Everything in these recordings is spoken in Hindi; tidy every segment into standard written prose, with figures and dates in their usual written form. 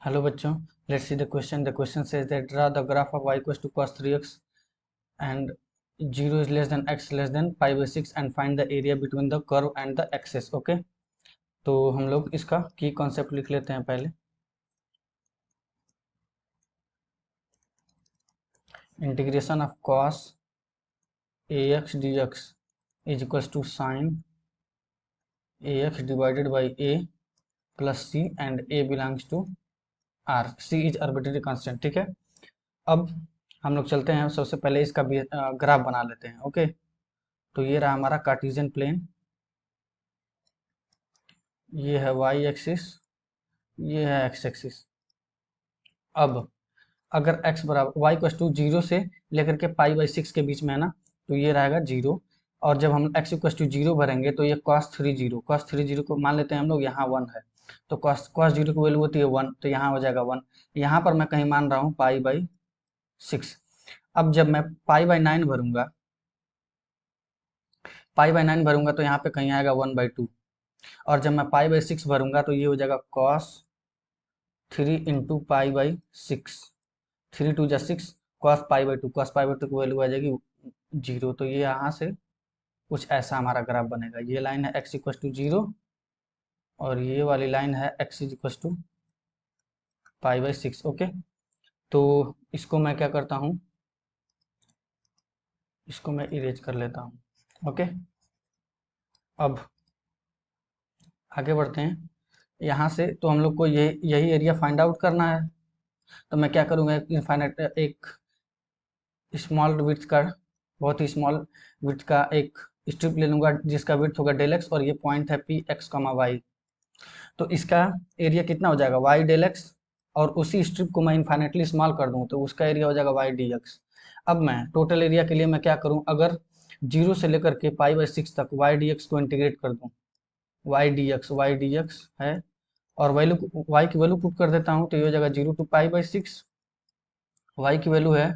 Hello बच्चों, let's see the question. The question says that draw the graph of y equals to cos 3x and 0 is less than x less than pi by 6 and find the area between the curve and the axis. Okay, तो हम लोग इसका की कॉन्सेप्ट लिख लेते हैं पहले. Integration of cos ax dx is equals to sin ax divided by a plus c and a belongs to r. c is arbitrary constant. ठीक है, अब हम लोग चलते हैं. सबसे पहले इसका ग्राफ बना लेते हैं. ओके, तो ये रहा हमारा कार्टेशियन प्लेन, ये है y एक्सिस, ये है x एक्सिस. अब अगर x बराबर y इक्वल टू 0 से लेकर के पाई बाई 6 के बीच में है ना, तो ये रहेगा 0. और जब हम x इक्वल टू 0 भरेंगे तो ये cos 30 को मान लेते हैं हम लोग, यहाँ 1 है तो cos 0 की वैल्यू होती है 1, तो यहाँ हो जाएगा 1. यहाँ पर मैं कहीं मान रहा हूँ पाई बाई 6. अब जब मैं पाई बाई 9 भरूंगा, तो यहाँ पे कहीं आएगा 1/2. और जब मैं पाई बाई 6 भरूंगा तो ये हो जाएगा cos 3 इंटू पाई बाई 6. 3 2 जा 6, cos पाई बाई 2 की वैल्यू आ जाएगी 0. तो ये यहाँ से कुछ ऐसा हमारा ग्राफ बनेगा. ये लाइन है x इक्वल टू 0 और ये वाली लाइन है x equal to pi by 6. Okay, तो इसको मैं क्या करता हूँ, इसको मैं इरेज कर लेता हूँ. ओके, अब आगे बढ़ते हैं. यहाँ से तो हम लोग को यही एरिया फाइंड आउट करना है. तो मैं क्या करूँगा, एक स्मॉल विड्थ का, बहुत ही स्मॉल विड्थ का एक स्ट्रिप ले लूँगा जिसका विड्थ होगा डेल एक्स और ये पॉइंट है पी एक्स कमा वाई. तो इसका एरिया कितना हो जाएगा वाई डेल एक्स, और उसी स्ट्रिप को मैं इन्फाइनेटली स्मॉल कर दूँ तो उसका एरिया हो जाएगा वाई डी एक्स. अब मैं टोटल एरिया के लिए मैं क्या करूँ, अगर 0 से लेकर के पाई बाई 6 तक वाई डी एक्स को इंटीग्रेट कर दूँ. वाई डी एक्स है और वैल्यू वाई की वैल्यू पुट कर देता हूँ तो ये हो जाएगा 0 टू पाई बाई 6. वाई की वैल्यू है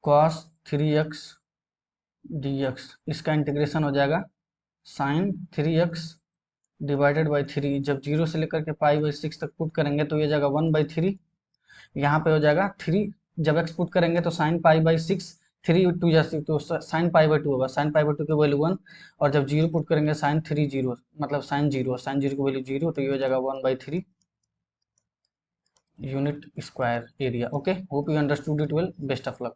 cos 3x dx. इसका इंटीग्रेशन हो जाएगा sin 3x डिवाइडेड बाई 3. जब 0 से लेकर के पाई बाई 6 तक पुट करेंगे तो ये जाएगा 1/3. यहाँ पे हो जाएगा 3, जब x पुट करेंगे तो sin पाई बाई 6, 3 2 जा 6 तो sin पाई बाई 2 होगा. sin पाई बाई 2 की वैल्यू 1 और जब 0 पुट करेंगे sin 3 0 मतलब sin 0 की वैल्यू 0, तो ये हो जाएगा 1/3 unit square area. Okay, hope you understood it well. Best of luck.